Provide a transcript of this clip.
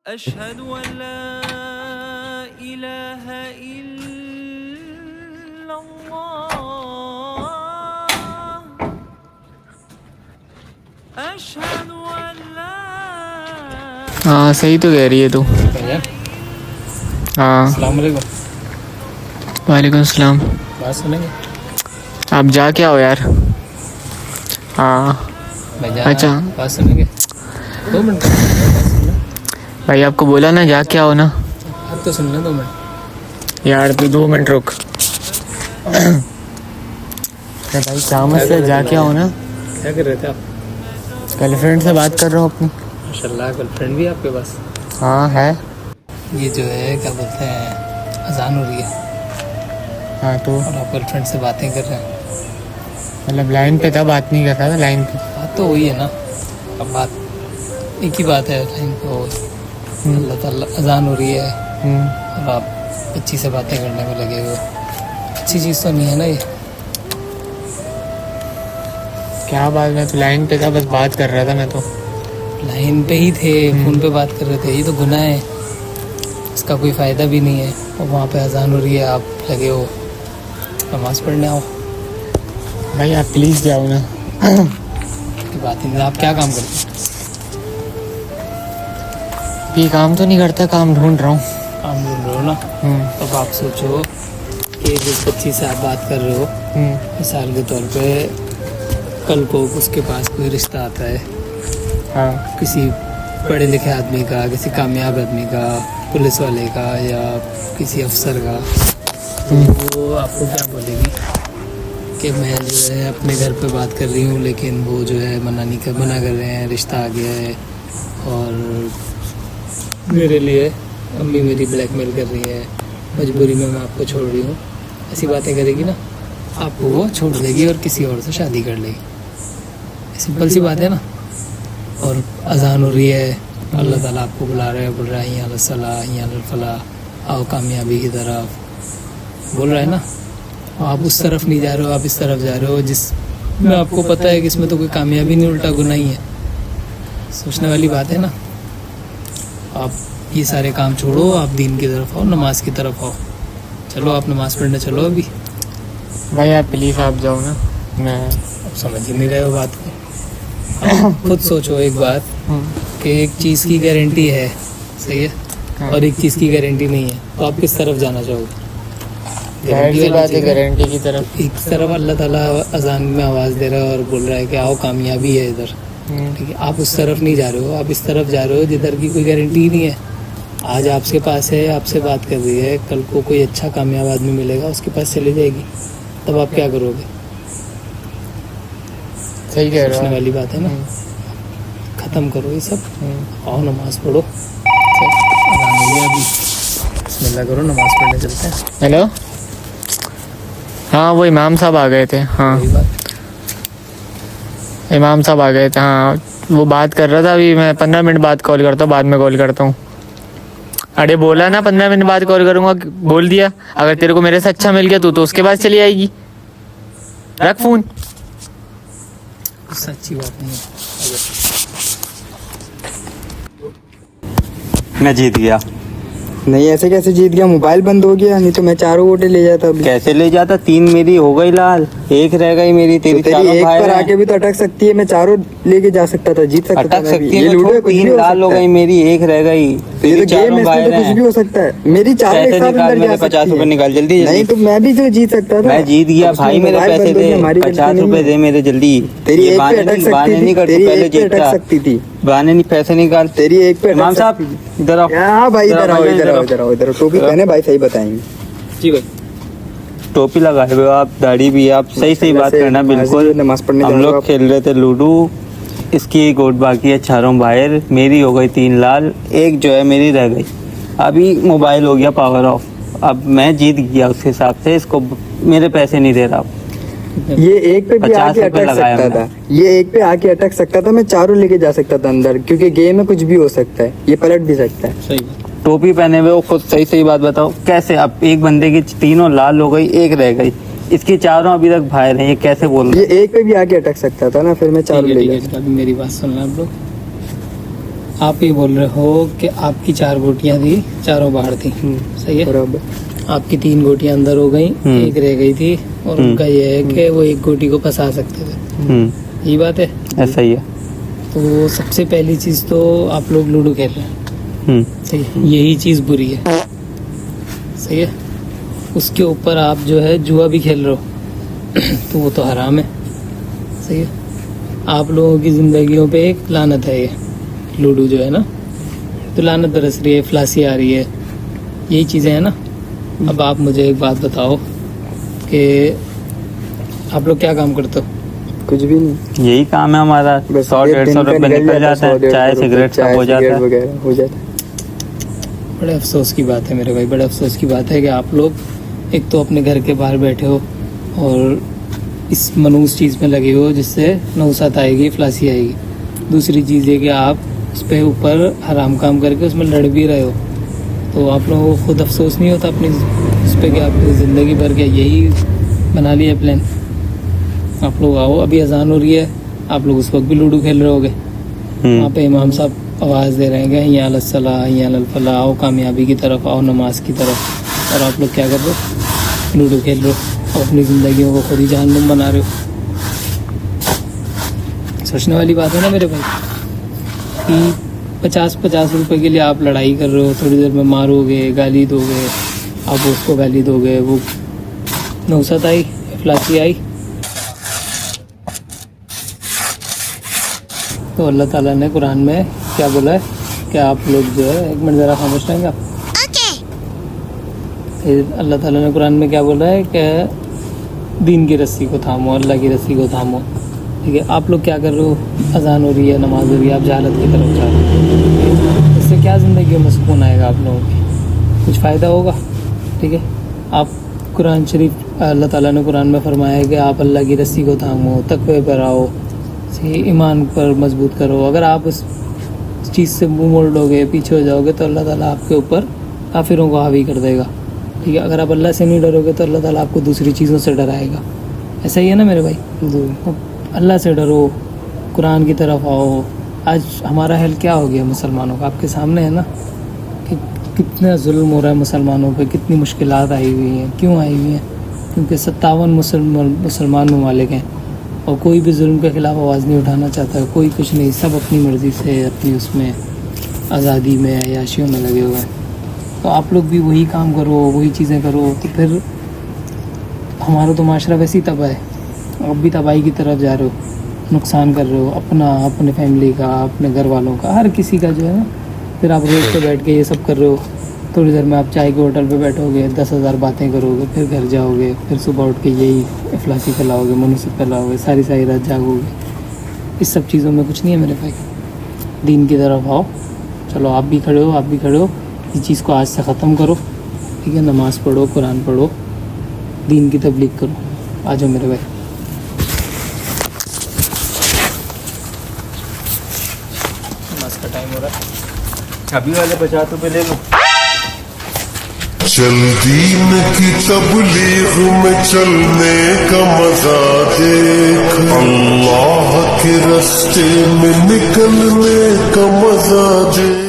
अशहदु अल्ला इलाहा इल्लल्लाह अशहदु अल्ला। हाँ सही तो कह रही है तू। हाँ अस्सलाम वालेकुम। वालेकुम सलाम। बात सुनेंगे? आप जा क्या हो यार? हाँ मैं जा अच्छा। बात सुनेंगे? 2 मिनट बात सुनना। भाई आपको बोला ना जा क्या हो ना। अब तो सुन ले 2 मिनट। यार तू 2 मिनट रुक। अरे भाई काम से जा क्या हो ना। क्या कर रहे थे आप? गर्लफ्रेंड से बात कर रहा हूँ अपनी। माशाल्लाह गर्लफ्रेंड भी है आपके पास? हाँ है। ये जो है क्या बोलते हैं, अजान हो रही है हाँ तो और आप गर्लफ्रेंड से बातें कर रहे हैं। मतलब लाइन पे था, बात नहीं कर रहा था लाइन पे। बात तो वही है ना, अब बात एक ही बात है लाइन पे हो। अल्लाह ताला अजान हो रही है और आप बच्ची से बातें करने में लगे हुए हो। अच्छी चीज़ तो नहीं है ना ये। क्या बात, मैं तो लाइन पे था, बस बात कर रहा था मैं तो। लाइन पे ही थे, फ़ोन पे बात कर रहे थे, ये तो गुनाह है, इसका कोई फ़ायदा भी नहीं है। और वहाँ पे अजान हो रही है, आप लगे हो नमाज़ पढ़ने आओ। भाई आप प्लीज़ जाओ ना। की बात ही नहीं। आप क्या काम करते हैं? ये काम तो नहीं करता, काम ढूंढ रहा हूँ। काम ढूंढ रहे हो ना? अब आप सोचो कि जिस बच्ची से आप बात कर रहे हो, मिसाल के तौर पे कल को उसके पास कोई रिश्ता आता है, हाँ किसी पढ़े लिखे आदमी का, किसी कामयाब आदमी का, पुलिस वाले का या किसी अफसर का, तो वो आपको क्या बोलेगी कि मैं जो है अपने घर पे बात कर रही हूँ, लेकिन वो जो है मना कर रहे हैं, रिश्ता आ गया है और मेरे लिए अम्मी मेरी ब्लैकमेल कर रही है, मजबूरी में मैं आपको छोड़ रही हूँ। ऐसी बातें करेगी ना, आपको वो छोड़ देगी और किसी और से शादी कर लेगी। सिंपल सी बात है ना। और अजान हो रही है, अल्लाह ताला आपको बुला रहा है, बोल रहा है यहाँ सलाह यहाँ फलाह, आओ कामयाबी की तरफ, बोल रहा है ना। आप उस तरफ नहीं जा रहे हो, आप इस तरफ जा रहे हो, जिसमें आपको पता है कि इसमें तो कोई कामयाबी नहीं, उल्टा गुनाह ही है। सोचने वाली बात है ना। आप ये सारे काम छोड़ो, आप दीन की तरफ आओ, नमाज की तरफ आओ। चलो आप नमाज पढ़ने चलो अभी। भाई आप प्लीज़ आप जाओ ना। मैं अब समझ ही नहीं रहे हो बात को। आप खुद सोचो एक बात कि एक चीज़ की गारंटी है, सही है, और एक चीज़ की गारंटी नहीं है, तो आप किस तरफ जाना चाहोगे? जाहिर सी बात है गारंटी की तरफ। एक तरफ अल्लाह ताला अजान में आवाज़ दे रहा है और बोल रहा है कि आओ कामयाबी है इधर, ठीक है। आप उस तरफ नहीं जा रहे हो, आप इस तरफ जा रहे हो जिधर की कोई गारंटी ही नहीं है। आज आपके पास है, आपसे बात कर रही है, कल को कोई अच्छा कामयाब आदमी मिलेगा, उसके पास चली जाएगी, तब आप क्या करोगे? सही कह रहे सोचने हो। वाली बात है ना। ख़त्म करो ये सब, आओ नमाज पढ़ो। बिस्मिल्लाह करो, नमाज पढ़ने चलते हैं। हेलो, हाँ वो इमाम साहब आ गए थे। हाँ वही बात। इमाम साहब आ गए थे। हाँ वो बात कर रहा था, अभी मैं 15 मिनट बाद कॉल करता हूँ, बाद में कॉल करता हूँ। अरे बोला ना 15 मिनट बाद कॉल करूँगा, बोल दिया। अगर तेरे को मेरे से अच्छा मिल गया तो उसके पास चली आएगी। रख फोन। सच्ची बात नहीं है। मैं जीत गया। नहीं ऐसे कैसे जीत गया? मोबाइल बंद हो गया, नहीं तो मैं 4 वोटें ले जाता अभी। कैसे ले जाता? 3 मेरी हो गई लाल, 1 रह गई मेरी। तेरी तो तेरी चारों एक भाई पर हैं। आके भी तो अटक सकती है, मैं 4 लेके जा सकता था, जीत सकता था अटक मैं भी। सकती ये है लूडो है, तो कुछ भी 3 हो लाल हो सकता गई है। मेरी, 1 रह गई। ये तेरी तो गेम चारों है, भाई इसमें तो कुछ हैं। भी हो सकता है। मेरी 4 एक पैसे साथ निकाल, अंदर मेरे जा 50 सकती रुपए है। निकाल जल्दी नहीं जल्दी। तो मैं भी तो जीत सकता था। मैं जीत गया अब उसमें भाई, मेरे मोबाइल पैसे बंद हो दे। गया, हमारी गलती 50 नहीं रुपए है। दे मेरे जल्दी। तेरी ये एक पे बहाने अटक नहीं, सकती बहाने थी, नहीं कर, तू तेरी पहले एक पे अटक जीतता। सकती थी, बहाने नहीं, पैसे निकाल। तेरी एक पे इमाम अटक साहब सकती थी। इधर आओ। हाँ भाई इधर आओ, भाई, इधर आओ, इधर आओ, इधर आओ। टोपी पहने भाई, सही बताएंगे। जी भाई। टोपी लगाए हुए हो आप, दाढ़ी भी, आप सही सही बात करना बिल्कुल। नमाज पढ़ने हम जाऊंगा लोग आप। खेल रहे थे लूडो, इसकी एक वोट बाकी है, चारों बाहर। मेरी हो गई 3 लाल, एक जो है मेरी रह गई। अभी मोबाइल हो गया पावर ऑफ। अब मैं जीत गया उस हिसाब से, इसको मेरे पैसे नहीं दे रहा। ये एक पे भी 50 आके रुपए अटक लगाया सकता था, ये एक पे आके अटक सकता था, मैं 4 लेके जा सकता था अंदर, क्योंकि गेम में कुछ भी हो सकता है, ये पलट भी सकता है। सही। टोपी पहने हुए हो, खुद सही सही बात बताओ कैसे? अब एक बंदे की 3 लाल हो गई, एक रह गई, इसकी 4 अभी तक बाहर हैं, ये कैसे बोल रहे ये एक पे भी आके अटक सकता था ना, फिर मैं 4 ले ठीक गया। है, अभी मेरी बात सुनना आप लोग। आप ये बोल रहे हो कि आपकी 4 गोटियां थी, चारों बाहर थी, सही है। बराबर। आपकी 3 गोटियां अंदर हो गई, एक रह गई थी, और उनका ये है कि वो एक गोटी को फंसा सकते थे। यही बात है। ऐसा ही है। तो सबसे पहली चीज तो आप लोग लूडो खेल रहे हैं, सही है, यही चीज बुरी है, सही है। उसके ऊपर आप जो है जुआ भी खेल रहे हो तो वो तो हराम है, सही है। आप लोगों की जिंदगियों पे एक लानत है ये लूडो जो है ना, तो लानत बरस रही है, फ्लासी आ रही है, यही चीजें हैं ना। अब आप मुझे एक बात बताओ कि आप लोग क्या काम करते हो? कुछ भी नहीं, यही काम है हमारा। बस 100-150 रुपये निकल जाते हैं, चाय सिगरेट सब हो जाता है। वगैरह हो जाता है। बड़े अफसोस की बात है मेरे भाई, बड़े अफसोस की बात है कि आप लोग एक तो अपने घर के बाहर बैठे हो और इस मनूस चीज़ में लगे हो जिससे नौसत आएगी, फ्लासी आएगी। दूसरी चीज़ है कि आप उस पर ऊपर हराम काम करके उसमें लड़ भी रहे हो, तो आप लोगों को खुद अफसोस नहीं होता अपनी उस पर कि आपकी ज़िंदगी भर के यही बना लिया प्लान। आप लोग आओ, अभी अजान हो रही है, आप लोग उस वक्त भी लूडो खेल रहे होगे, वहाँ पे इमाम साहब आवाज़ दे रहे हैं कि हिया अलस्सला हिया अल फलाह, आओ कामयाबी की तरफ, आओ नमाज की तरफ, और आप लोग क्या कर रहे हो? लूडो खेल रहे हो और अपनी ज़िंदगियों को खुद ही जहन्नुम बना रहे हो। सोचने वाली बात है ना मेरे भाई कि 50-50 रुपए के लिए आप लड़ाई कर रहे हो, थोड़ी देर में मारोगे, गाली दोगे, आप उसको गाली दोगे, वो नौसत आई, फ्लासी आई। तो अल्लाह ताला ने कुरान में क्या बोला है कि आप लोग जो है, एक मिनट ज़रा खामोश रहेंगे आप। फिर अल्लाह ताला ने कुरान में क्या बोला है कि दीन की रस्सी को थामो, अल्लाह की रस्सी को थामो, ठीक है। आप लोग क्या कर रहे हो? अजान हो रही है, नमाज हो रही है, आप जहालत की तरफ जा रहे हो। इससे क्या ज़िंदगी में सुकून आएगा आप लोगों की? कुछ फ़ायदा होगा? ठीक है। आप कुरान शरीफ, अल्लाह ताला ने कुरान में फरमाया है कि आप अल्लाह की रस्सी को थामो, तकवे पर आओ, ईमान पर मजबूत करो। अगर आप उस चीज़ से मुंह मोड़ लोगे, पीछे हो जाओगे, तो अल्लाह ताला आपके ऊपर काफिरों को हावी कर देगा, ठीक है। अगर आप अल्लाह से नहीं डरोगे तो अल्लाह ताला आपको दूसरी चीज़ों से डराएगा। ऐसा ही है ना मेरे भाई? अल्लाह से डरो, कुरान की तरफ आओ। आज हमारा हाल क्या हो गया मुसलमानों का, आपके सामने है ना कि कितना जुल्म हो रहा है मुसलमानों पे, कितनी मुश्किलात आई हुई हैं। क्यों आई हुई हैं? क्योंकि 57 मुसलमान ममालिक हैं और कोई भी जुल्म के ख़िलाफ़ आवाज़ नहीं उठाना चाहता, कोई कुछ नहीं, सब अपनी मर्ज़ी से अपनी उसमें आज़ादी में, अयाशियों में लगे हुए हैं। तो आप लोग भी वही काम करो, वही चीज़ें करो, तो फिर हमारा तो माशरा वैसे ही तबाह है। आप भी तबाही की तरफ जा रहे हो, नुकसान कर रहे हो अपना, अपने फैमिली का, अपने घर वालों का, हर किसी का जो है ना। फिर आप रोड पे बैठ के ये सब कर रहे हो, थोड़ी देर में आप चाय के होटल पे बैठोगे, 10,000 बातें करोगे, फिर घर जाओगे, फिर सुबह उठ के यही अफलासी फैलाओगे, मनुष्य फैलाओगे, सारी सारी रात जागोगे। इस सब चीज़ों में कुछ नहीं है मेरे भाई। दीन की तरफ आओ, चलो आप भी खड़े हो, आप भी खड़े हो, इस चीज़ को आज से ख़त्म करो, ठीक है। नमाज़ पढ़ो, कुरान पढ़ो, दीन की तबलीग करो। आ जाओ मेरे भाई। नमाज का टाइम हो रहा है, अभी वाले 50 रुपये ले लो। चल दीन की तबलीग में चलने का मजा देख, अल्लाह के रास्ते में निकलने का मजा देख।